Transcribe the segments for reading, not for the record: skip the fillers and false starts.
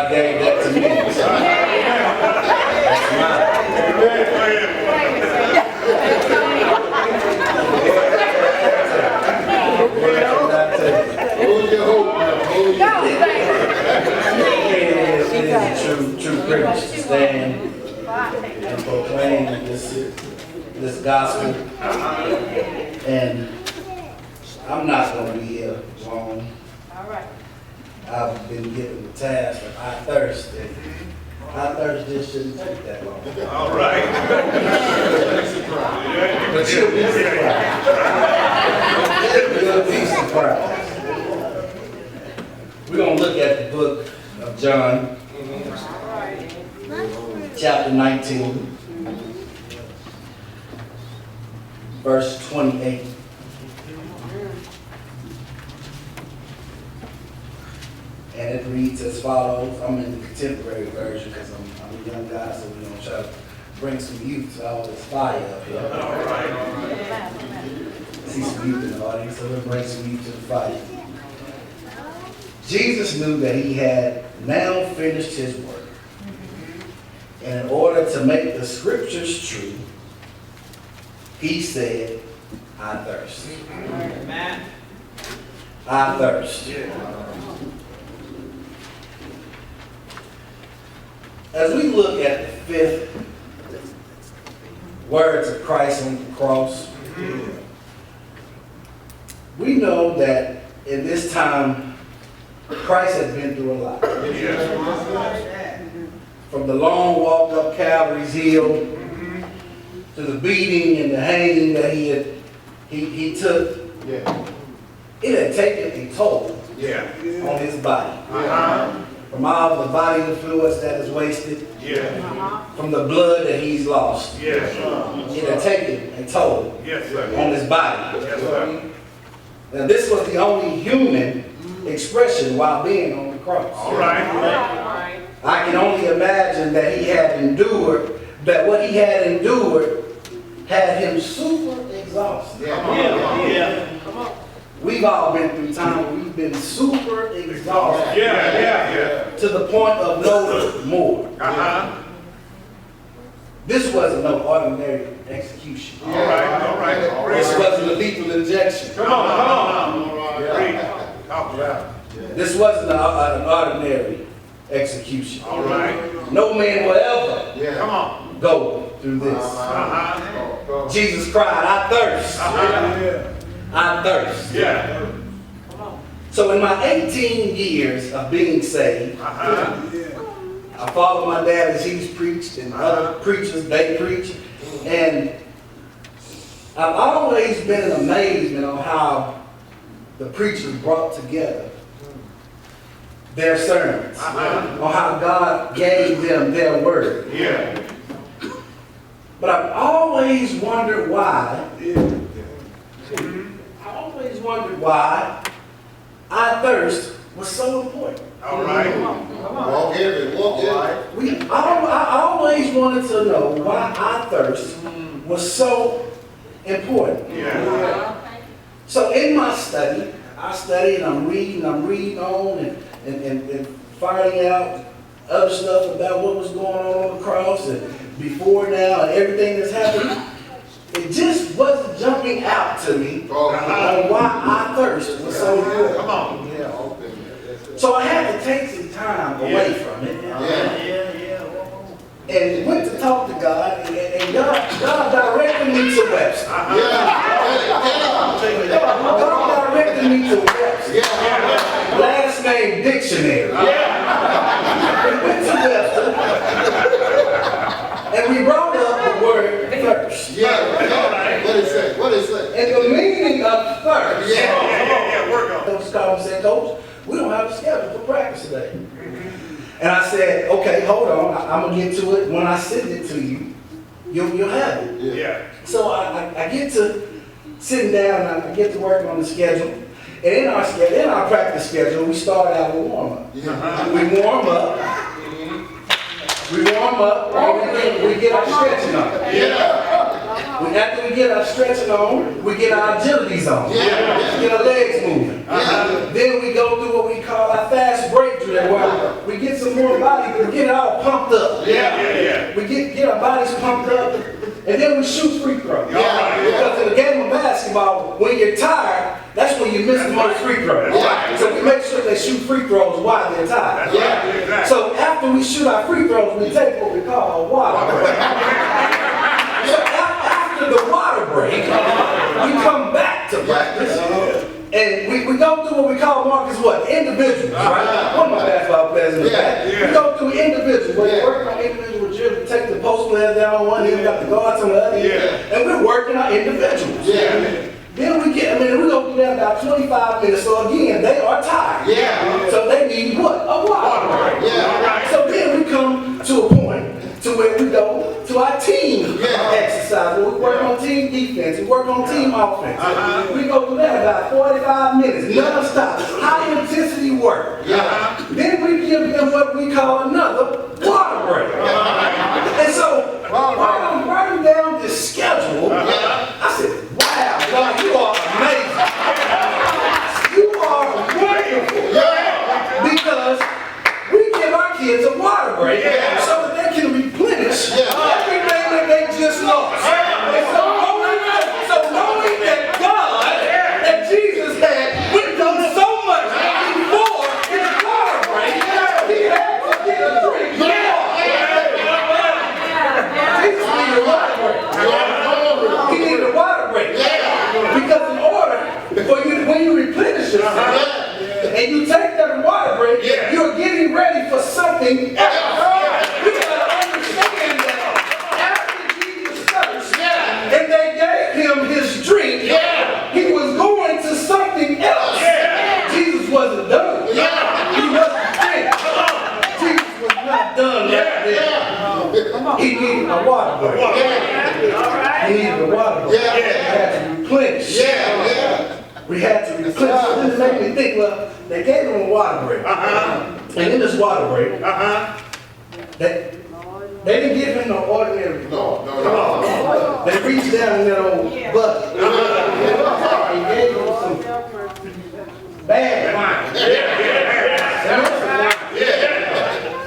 God gave that to me. So that's mine. Hold your hope now. Hold your hope. It is a true privilege to stand and proclaim this gospel. And I'm not going to be here long. I've been given the task of I thirst. And I thirst just shouldn't take that long. All right. But you'll be surprised. You'll be surprised. We're going to look at the book of John, chapter 19, verse 28. And it reads as follows. I'm in the contemporary version because I'm a young guy, so we're going to try to bring some youth to all this fire up here. All right. I see some youth in the audience, so we'll bring some youth to the fire. Jesus knew that he had now finished his work. And in order to make the scriptures true, he said, I thirst. Amen. I thirst. As we look at the fifth words of Christ on the cross, we know that in this time, Christ has been through a lot. From the long walk up Calvary's Hill to the beating and the hanging that he took, it had taken a toll on his body. From all the bodily fluids that is wasted, from the blood that he's lost, it had taken a toll on his body. Now this was the only human expression while being on the cross. All right. I can only imagine that he had endured, that what he had endured had him super exhausted. We've all been through time where we've been super exhausted to the point of no more. This wasn't no ordinary execution. All right. This wasn't a lethal injection. Come on. Talk about it. This wasn't an ordinary execution. All right. No man will ever Come on. go through this. Jesus cried, I thirst. I thirst. So in my 18 years of being saved, I followed my dad as he's preached and other preachers, they preach. And I've always been in amazement on how the preachers brought together their sermons, on how God gave them their word. But I've always wondered why. I thirst was so important. All right. Walk heavy, walk heavy. I always wanted to know why I thirst was so important. So in my study, I study and I'm reading on and finding out other stuff about what was going on the cross and before now and everything that's happened. It just wasn't jumping out to me on why I thirst was so good. Come on. So I had to take some time away from it. And went to talk to God, and God directed me to Webster. God directed me to Webster. Last name dictionary. We went to Webster, and we brought up the word thirst. What is it? And the meaning of thirst. Work on it. Coach Collins said, Coach, we don't have a schedule for practice today. And I said, okay, hold on. I'm going to get to it. When I send it to you, you'll have it. So I get to sitting down and I get to work on the schedule. And in our practice schedule, we start out with warm-up. We warm up. And we get our stretching on. After we get our stretching on, we get our agilities on. We get our legs moving. Then we go through what we call our fast break drill, where we get some more pumped up, and then we shoot free throws. Yeah. Because in the game of basketball, when you're tired, that's when you miss the most free throws. Yeah. So we make sure they shoot free throws while they're tired. Yeah. So after we shoot our free throws, we take what we call a water break. So after the water break, we come back to practice. And we go through what we call, Marcus, what? Individuals, right? One of my basketball players in the back. We go through individuals. We're working on individual drills. We take the post players down on one end, we got the guards on the other end. And we're working on individuals. Then we go through that about 25 minutes. So again, they are tired. So they need what? A water break. So then we come to a point to where we go to our team exercise. Where we work on team defense, we work on team offense. We go through that about 45 minutes, non-stop, high intensity work. Then we give them what we call another water break. And so, while I'm writing down this schedule, I said, wow, God, you are amazing. You are wonderful. Because we give our kids a water break so that they can replenish everything that they just lost. And so knowing that God, that Jesus had went through so much before his water break, he had to get a drink. Jesus needed a water break. He needed a water break. Because in order for you, when you replenish yourself, and you take that water break, you're getting ready for something else. We gotta understand that after Jesus thirst, and they gave him his drink, he was going to something else. Jesus wasn't done. He wasn't finished. Jesus was not done right there. He needed a water break. He needed a water break. He had to replenish. We had to replenish. So this made me think, well, they gave him a water break. And in this water break, they didn't give him no ordinary. No. They reached down in that old bucket. He gave him some bad wine.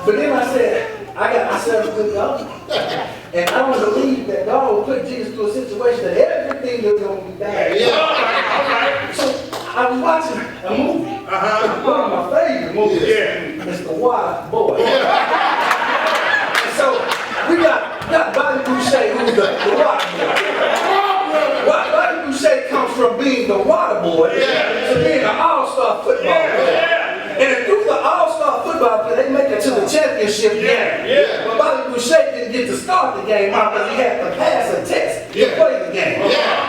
But then I said, I got myself with God. And I don't believe that God will put Jesus through a situation that everything is going to be bad. So I was watching a movie. One of my favorite movies. It's The Water Boy. And so we got Bobby Boucher, who's the water boy. Bobby Boucher comes from being the water boy to being an all-star football player. And through the all-star football player, they make it to the championship game. But Bobby Boucher didn't get to start the game because he had to pass a test to play the game.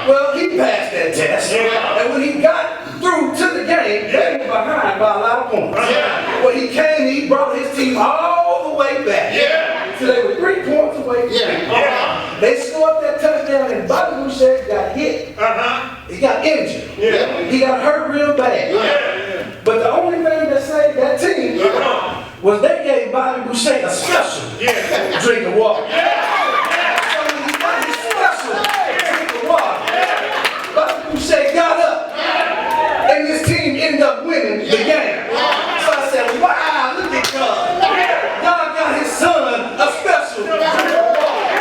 Well, he passed that test. And when he got through to the game, they were behind by a lot of points. When he came, he brought his team all the way back. So they were 3 points away from him. They scored that touchdown and Bobby Boucher got hit. He got injured. He got hurt real bad. But the only thing that saved that team was they gave Bobby Boucher a special drink of water. So when he got his special drink of water, Bobby Boucher got up and his team ended up winning the game. So I said, wow, look at God. God got his son a special drink of water.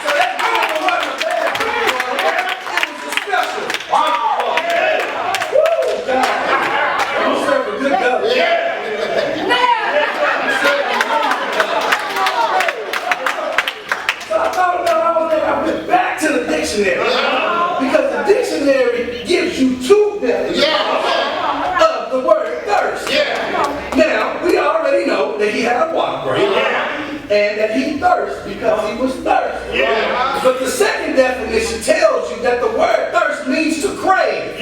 So that drink wasn't a bad drink of water. It was a special drink of water. Woo, God. I'm serving a good God. So I thought about all that. I went back to the dictionary. Because the dictionary gives you 2 definitions of the word thirst. Now, we already know that he had a water break and that he thirsted because he was thirsty. But the second definition tells you that the word thirst means to crave.